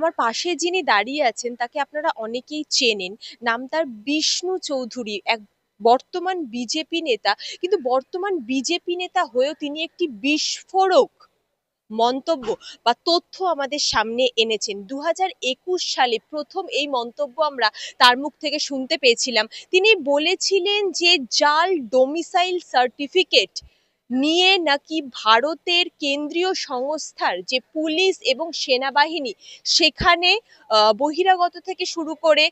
আমার পাশে যিনি দাঁড়িয়ে আছেন তাকে আপনারা অনেকেই চেনেন। নাম তার বিষ্ণু চৌধুরী, এক বর্তমান বিজেপি নেতা। কিন্তু বর্তমান বিজেপি নেতা হয়েও তিনি একটি বিস্ফোরক মন্তব্য বা তথ্য আমাদের সামনে এনেছেন। 2021 সালে প্রথম এই মন্তব্য আমরা তার মুখ থেকে শুনতে পেয়েছিলাম। তিনি বলেছিলেন যে জাল ডোমিসাইল সার্টিফিকেট নিয়ে নাকি ভারতের কেন্দ্রীয় সংস্থার যে পুলিশ এবং সেনাবাহিনী সেখানে বহিরাগত থেকে শুরু করে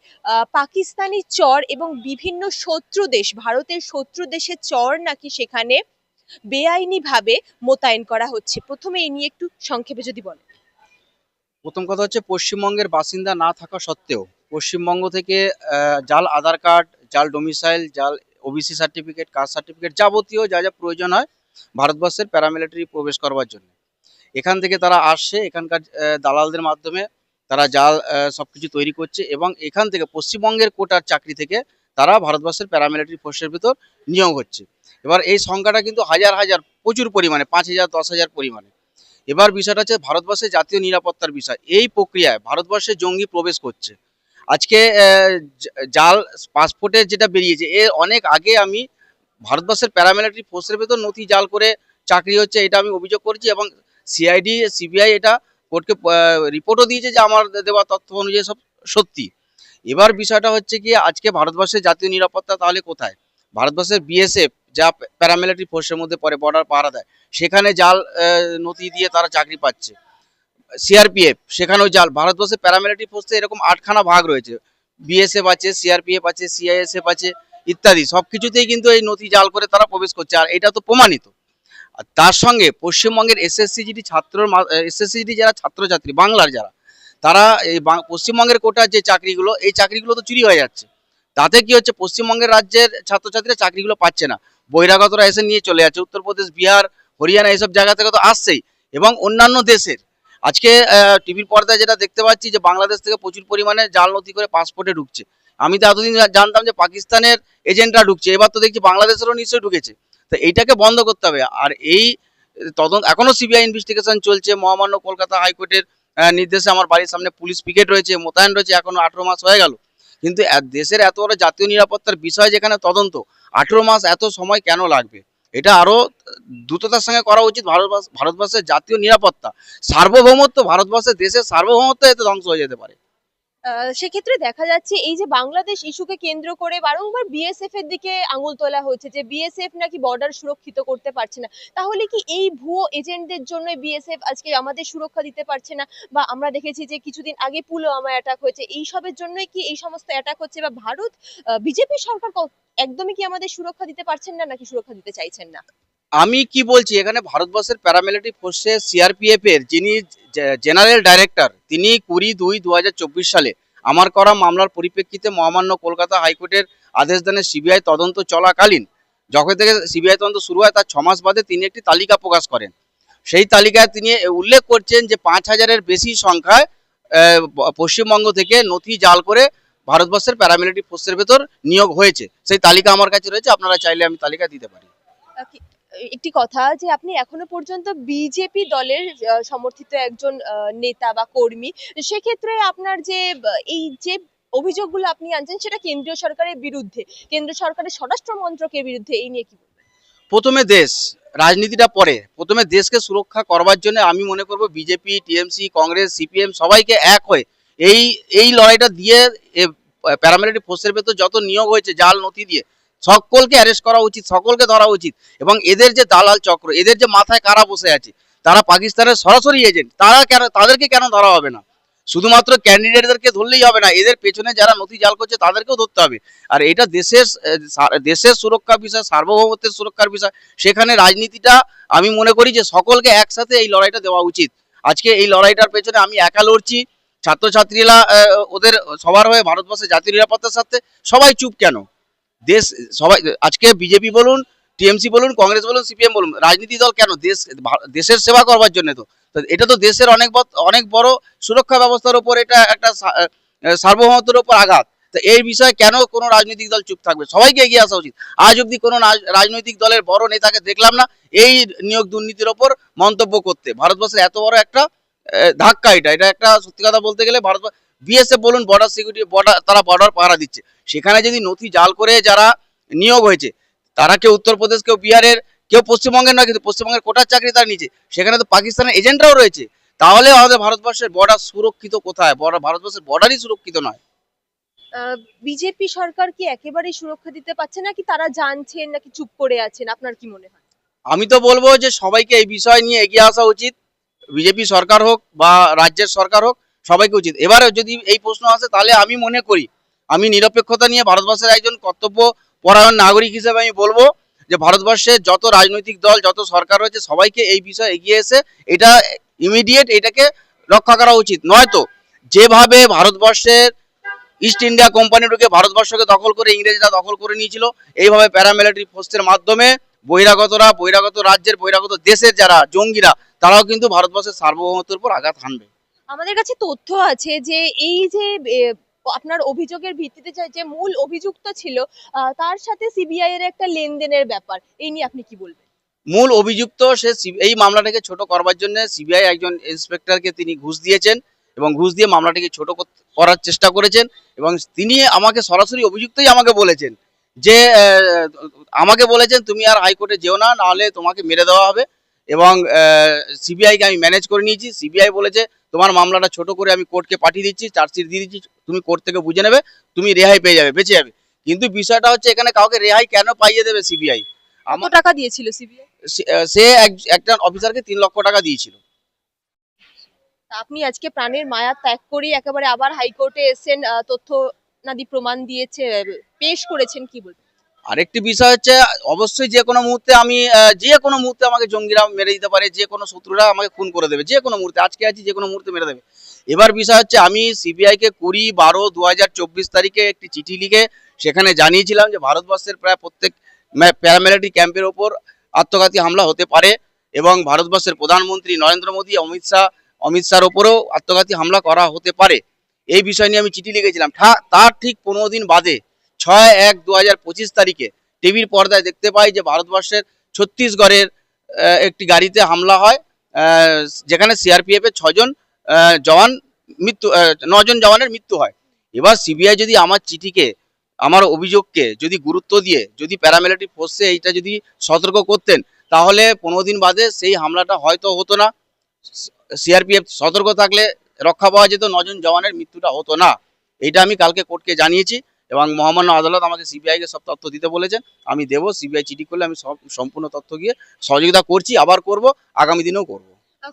পাকিস্তানি চর এবং বিভিন্ন শত্রু দেশ, ভারতের শত্রু দেশের চর নাকি সেখানে বেআইনিভাবে মোতায়েন করা হচ্ছে। প্রথমে এই নিয়ে একটু সংক্ষেপে যদি বলেন। প্রথম কথা হচ্ছে, পশ্চিমবঙ্গের বাসিন্দা না থাকা সত্ত্বেও পশ্চিমবঙ্গ থেকে জাল আধার কার্ড, জাল ডোমিসাইল, জাল ওবিসি সার্টিফিকেট, কাস্ট সার্টিফিকেট, যাবতীয় যা যা প্রয়োজন হয় ভারতবর্ষের প্যারামিলিটারি প্রবেশ করবার জন্য, এখান থেকে তারা আসছে। এখানকার দালালদের মাধ্যমে তারা জাল সবকিছু তৈরি করছে এবং এখান থেকে পশ্চিমবঙ্গের কোটার চাকরি থেকে তারা ভারতবর্ষের প্যারামিলিটারি ফোর্সের ভিতর নিয়োগ হচ্ছে। এবার এই সংখ্যাটা কিন্তু হাজার হাজার, প্রচুর পরিমাণে, 5,000 10,000 পরিমাণে। এবার বিষয়টা হচ্ছে ভারতবর্ষের জাতীয় নিরাপত্তার বিষয়। এই প্রক্রিয়ায় ভারতবর্ষে জঙ্গি প্রবেশ করছে। আজকে জাল পাসপোর্টের যেটা বেরিয়েছে, এর অনেক আগে আমি ভারতবর্ষের প্যারামিলিটারি ফোর্সের ভেতর নথি জাল করে চাকরি হচ্ছে, এটা আমি অভিযোগ করেছি এবং সিআইডি সিবিআই এটা কোর্টকে রিপোর্টও দিয়েছে যে আমার দেওয়া তথ্য অনুযায়ী সব সত্যি। এবার বিষয়টা হচ্ছে কি, আজকে ভারতবর্ষের জাতীয় নিরাপত্তা তাহলে কোথায়? ভারতবর্ষের বিএসএফ, যা প্যারামিলিটারি ফোর্সের মধ্যে পড়ে, বর্ডার পাহারা দেয়, সেখানে জাল নথি দিয়ে তারা চাকরি পাচ্ছে। সিআরপিএফ, সেখানেও জাল। ভারতবর্ষের প্যারামিলিটারি ফোর্সে এরকম 8খানা ভাগ রয়েছে, বিএসএফ আছে, সিআরপিএফ আছে, সিআইএসএফ আছে ইত্যাদি। সব কিছুতেই কিন্তু এই নথি জাল করে তারা প্রবেশ করছে, আর এটা তো প্রমাণিত। আর তার সঙ্গে পশ্চিমবঙ্গের এসএসসিজিডি যারা ছাত্রছাত্রী, বাংলার যারা, তারা এই পশ্চিমবঙ্গের কোটার যে চাকরিগুলো, এই চাকরিগুলো তো চুরি হয়ে যাচ্ছে। তাতে কি হচ্ছে, পশ্চিমবঙ্গের রাজ্যের ছাত্রছাত্রীরা চাকরিগুলো পাচ্ছে না, বহিরাগতরা এসে নিয়ে চলে যাচ্ছে। উত্তরপ্রদেশ, বিহার, হরিয়ানা, এইসব জায়গা থেকে তো আসছেই, এবং অন্যান্য দেশের। আজকে টিভির পর্দায় যেটা দেখতে পাচ্ছি যে বাংলাদেশ থেকে প্রচুর পরিমাণে জাল নথি করে পাসপোর্টে ঢুকছে। আমি তো এতদিন জানতাম যে পাকিস্তানের এজেন্টরা ঢুকছে, এবার তো দেখছি বাংলাদেশেরও নিশ্চয়ই ঢুকেছে। তো এইটাকে বন্ধ করতে হবে। আর এই তদন্ত এখনো সিবিআই ইনভেস্টিগেশন চলছে। মহামান্য কলকাতা হাইকোর্টের নির্দেশে আমার বাড়ির সামনে পুলিশ পিকেট রয়েছে, মোতায়েন রয়েছে, এখনো 18 মাস হয়ে গেল। কিন্তু দেশের এত বড় জাতীয় নিরাপত্তার বিষয় যেখানে তদন্ত, 18 মাস এত সময় কেন লাগবে? এটা আরো দ্রুততার সঙ্গে করা উচিত। ভারতবর্ষের জাতীয় নিরাপত্তা, সার্বভৌমত্ব, ভারতবর্ষের দেশের সার্বভৌমত্ব এতে ধ্বংস হয়ে যেতে পারে। সেক্ষেত্রে দেখা যাচ্ছে এই যে বাংলাদেশ ইস্যুকে কেন্দ্র করে বারংবার বিএসএফ এর দিকে আঙুল তোলা হচ্ছে যে বিএসএফ নাকি বর্ডার সুরক্ষিত করতে পারছে না। তাহলে কি এই ভুয়ো এজেন্টদের জন্য বিএসএফ আজকে আমাদের সুরক্ষা দিতে পারছে না? বা আমরা দেখেছি যে কিছুদিন আগে পুলওয়ামা অ্যাটাক হয়েছে, এই সবের জন্যই কি এই সমস্ত অ্যাটাক হচ্ছে? বা ভারত বিজেপি সরকার একদমই কি আমাদের সুরক্ষা দিতে পারছেন না, নাকি সুরক্ষা দিতে চাইছেন না? আমি কি বলছি, এখানে ভারতবর্ষের প্যারামিলিটারি ফোর্সের সিআরপিএফ এর যিনি জেনারেল ডাইরেক্টর, তিনি 20/2/2024 সালে আমার করা মামলার পরিপ্রেক্ষিতে মহামান্য কলকাতা হাইকোর্টের আদেশদানে সিবিআই তদন্ত চলাকালীন, যখন থেকে সিবিআই তদন্ত শুরু হয় তার 6 মাস বাদে তিনি একটি তালিকা প্রকাশ করেন। সেই তালিকায় তিনি উল্লেখ করছেন যে 5,000-এর বেশি সংখ্যায় পশ্চিমবঙ্গ থেকে নথি জাল করে ভারতবর্ষের প্যারামিলিটারি ফোর্সের ভেতর নিয়োগ হয়েছে। সেই তালিকা আমার কাছে রয়েছে, আপনারা চাইলে আমি তালিকা দিতে পারি। একটি কথা, যে আপনি এখনো পর্যন্ত বিজেপি দলের সমর্থিত একজন নেতা বা কর্মী, সেক্ষেত্রে আপনার যে এই যে অভিযোগগুলো আপনি আনছেন সেটা কেন্দ্রীয় সরকারের বিরুদ্ধে, কেন্দ্র সরকারের স্বরাষ্ট্র মন্ত্রকের বিরুদ্ধে, এই নিয়ে কি বলবেন? প্রথমে দেশ, রাজনীতিটা পরে। প্রথমে দেশকে সুরক্ষা করবার জন্য আমি মনে করব বিজেপি, টিএমসি, কংগ্রেস, সিপিএম সবাইকে এক হয়ে এই এই লড়াইটা দিয়ে প্যারামিলিটারি ফোর্সের ভেতর যত নিয়োগ হয়েছে জাল নথি দিয়ে, সকলকে অ্যারেস্ট করা উচিত, সকলকে ধরা উচিত। এবং এদের যে দালাল চক্র, এদের যে মাথায় কারা বসে আছে, তারা পাকিস্তানের সরাসরি এজেন্ট, তাদেরকে কেন ধরা হবে না? শুধুমাত্র ক্যান্ডিডেটদেরকে ধরলেই হবে না, এদের পেছনে যারা নথি জাল করছে তাদেরকেও ধরতে হবে। আর এটা দেশের সুরক্ষার বিষয়, সার্বভৌমত্বের সুরক্ষার বিষয়। সেখানে রাজনীতিটা আমি মনে করি যে সকলকে একসাথে এই লড়াইটা দেওয়া উচিত। আজকে এই লড়াইটার পেছনে আমি একা লড়ছি, ছাত্রছাত্রীরা ওদের সবার হয়ে ভারতবর্ষের জাতীয় নিরাপত্তার সাথে। সবাই চুপ কেন? দেশ, সবাই আজকে বিজেপি বলুন, টিএমসি বলুন, কংগ্রেস বলুন, সিপিএম বলুন, রাজনীতি দল কেন? দেশের সেবা করবার জন্য। তো এটা তো দেশের অনেক বড় সুরক্ষা ব্যবস্থার উপর, এটা একটা সার্বভৌমত্বের উপর আঘাত। তো এই বিষয়ে কেন কোনো রাজনৈতিক দল চুপ থাকবে? সবাইকে এগিয়ে আসা উচিত। আজ অব্দি কোনো রাজনৈতিক দলের বড় নেতাকে দেখলাম না এই নিয়োগ দুর্নীতির ওপর মন্তব্য করতে। ভারতবর্ষের এত বড় একটা ধাক্কা। এটা একটা সত্যি কথা বলতে গেলে ভারত বিএসএফ বলুন, বর্ডার সিকিউরিটি, বর্ডার, তারা বর্ডার পাহারা দিচ্ছে। সেখানে যদি নথি জাল করে যারা নিয়োগ হয়েছে, তারা কেউ উত্তরপ্রদেশ, কেউ বিহারের, কেউ পশ্চিমবঙ্গের নয়, কিন্তু পশ্চিমবঙ্গের কোটার চাকরি তারা নিচ্ছে, সেখানে তো পাকিস্তানের এজেন্টরাও রয়েছে। তাহলে আমাদের ভারতবর্ষের বর্ডার সুরক্ষিত কোথায়? ভারতবর্ষের বর্ডারই সুরক্ষিত নয়। বিজেপি সরকার কি একেবারেই সুরক্ষা দিতে পারছে, নাকি তারা জানছেন, নাকি চুপ করে আছেন, আপনার কি মনে হয়? আমি তো বলবো যে সবাইকে এই বিষয় নিয়ে এগিয়ে আসা উচিত। বিজেপি সরকার হোক বা রাজ্যের সরকার হোক, সবাইকে উচিত। এবারে যদি এই প্রশ্ন আসে, তাহলে আমি মনে করি, আমি নিরপেক্ষতা নিয়ে ভারতবর্ষের একজন কর্তব্য পরায়ণ নাগরিক হিসেবে আমি বলবো যে ভারতবর্ষের যত রাজনৈতিক দল, যত সরকার রয়েছে, সবাইকে এই বিষয়ে এগিয়ে এসে এটা ইমিডিয়েট এটাকে রক্ষা করা উচিত। নয়তো যেভাবে ভারতবর্ষের ইস্ট ইন্ডিয়া কোম্পানি ঢুকে ভারতবর্ষকে দখল করে, ইংরেজরা দখল করে নিয়েছিল, এইভাবে প্যারামিলিটারি ফোর্সের মাধ্যমে বহিরাগতরা, বহিরাগত রাজ্যের, বহিরাগত দেশের যারা জঙ্গিরা, তারাও কিন্তু ভারতবর্ষের সার্বভৌমত্বের উপর আঘাত হানবে। আমাদের কাছে তথ্য আছে যে এই যে আপনার অভিযোগের ভিত্তিতে যে মূল অভিযুক্ত ছিল, তার সাথে সিবিআই এর একটা লেনদেনের ব্যাপার, এই নিয়ে আপনি কি বলবেন? মূল অভিযুক্ত সে এই মামলাটাকে ছোট করবার জন্য সিবিআই একজন ইন্সপেক্টরকে তিনি ঘুষ দিয়েছেন, এবং ঘুষ দিয়ে মামলাটাকে ছোট করার চেষ্টা করেছেন। এবং তিনি আমাকে সরাসরি অভিযুক্তই আমাকে বলেছেন যে আমাকে বলেছেন তুমি আর হাইকোর্টে যেও না, নাহলে তোমাকে মেরে দেওয়া হবে। এবং সিবিআইকে আমি ম্যানেজ করে নিয়েছি। সিবিআই বলেছে তোমার মামলাটা ছোট করে আমি কোর্টকে পাঠিয়ে দিচ্ছি, চার্জশিট দিয়ে দিচ্ছি, তুমি কোর্ট থেকে বুঝে নেবে, তুমি রেহাই পেয়ে যাবে, বেঁচে যাবে। কিন্তু বিষয়টা হচ্ছে এখানে কাউকে রেহাই কেন পাইয়ে দেবে সিবিআই? কত টাকা দিয়েছিল সিবিআই? সে একটা অফিসারকে 3 লক্ষ টাকা দিয়েছিল। আপনি আজকে প্রাণের মায়া ত্যাগ করে একেবারে আবার হাইকোর্টে এসেছেন, তথ্য নাদি প্রমাণ দিয়েছে, পেশ করেছেন, কি বলবেন? আরেকটি বিষয় হচ্ছে, অবশ্যই যে কোনো মুহূর্তে আমি যে কোনো মুহূর্তে আমাকে জঙ্গিরা মেরে দিতে পারে, যে কোনো শত্রুরা আমাকে খুন করে দেবে, যে কোনো মুহূর্তে। আজকে আছি, যে কোনো মুহূর্তে মেরে দেবে। এবার বিষয় হচ্ছে, আমি সিবিআইকে 20/12/2024 তারিখে একটি চিঠি লিখে সেখানে জানিয়েছিলাম যে ভারতবর্ষের প্রায় প্রত্যেক প্যারামিলিটারি ক্যাম্পের ওপর আত্মঘাতী হামলা হতে পারে, এবং ভারতবর্ষের প্রধানমন্ত্রী নরেন্দ্র মোদী, অমিত শাহর ওপরেও আত্মঘাতী হামলা করা হতে পারে। এই বিষয় নিয়ে আমি চিঠি লিখেছিলাম। তার ঠিক 15 দিন বাদে 6/1/2025 তারিখে টিভির পর্দায় দেখতে পাই যে ভারতবর্ষের ছত্তিশগড়ের একটি গাড়িতে হামলা হয়, যেখানে সিআরপিএফ এর 6 জন জওয়ান মৃত্যু, 9 জন জওয়ানের মৃত্যু হয়। এবার সিবিআই যদি আমার চিঠিকে, আমার অভিযোগকে যদি গুরুত্ব দিয়ে, যদি প্যারামিলিটারি ফোর্সে এইটা যদি সতর্ক করতেন, তাহলে 15 দিন বাদে সেই হামলাটা হয়তো হতো না। সিআরপিএফ সতর্ক থাকলে রক্ষা পাওয়া যেত, 9 জন জওয়ানের মৃত্যুটা হতো না। এইটা আমি কালকে কোর্টকে জানিয়েছি, এবং মহামান্য আদালত আমাকে সিবিআইকে সব তথ্য দিতে বলেছেন। আমি দেবো। সিবিআই চিঠি করলে আমি সব সম্পূর্ণ তথ্য গিয়ে সহযোগিতা করছি, আবার করব, আগামী দিনেও করব।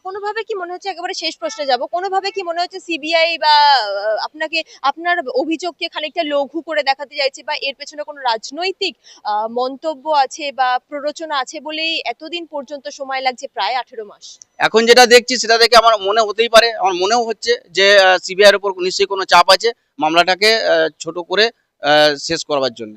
কোনোভাবে কি মনে হচ্ছে, একেবারে শেষ প্রশ্নে যাব, কোনোভাবে কি মনে হচ্ছে সিবিআই বা আপনাকে, আপনার অভিযোগকে খানিকটা লঘু করে দেখাতে চাইছে, বা এর পেছনে কোনো রাজনৈতিক মন্তব্য আছে বা প্ররোচনা আছে বলেই এতদিন পর্যন্ত সময় লাগছে, প্রায় 18 মাস? এখন যেটা দেখছি সেটা দেখে আমার মনে হতেই পারে, আমার মনেও হচ্ছে যে সিবিআইয়ের উপর নিশ্চয়ই কোনো চাপ আছে মামলাটাকে ছোট করে শেষ করবার জন্য।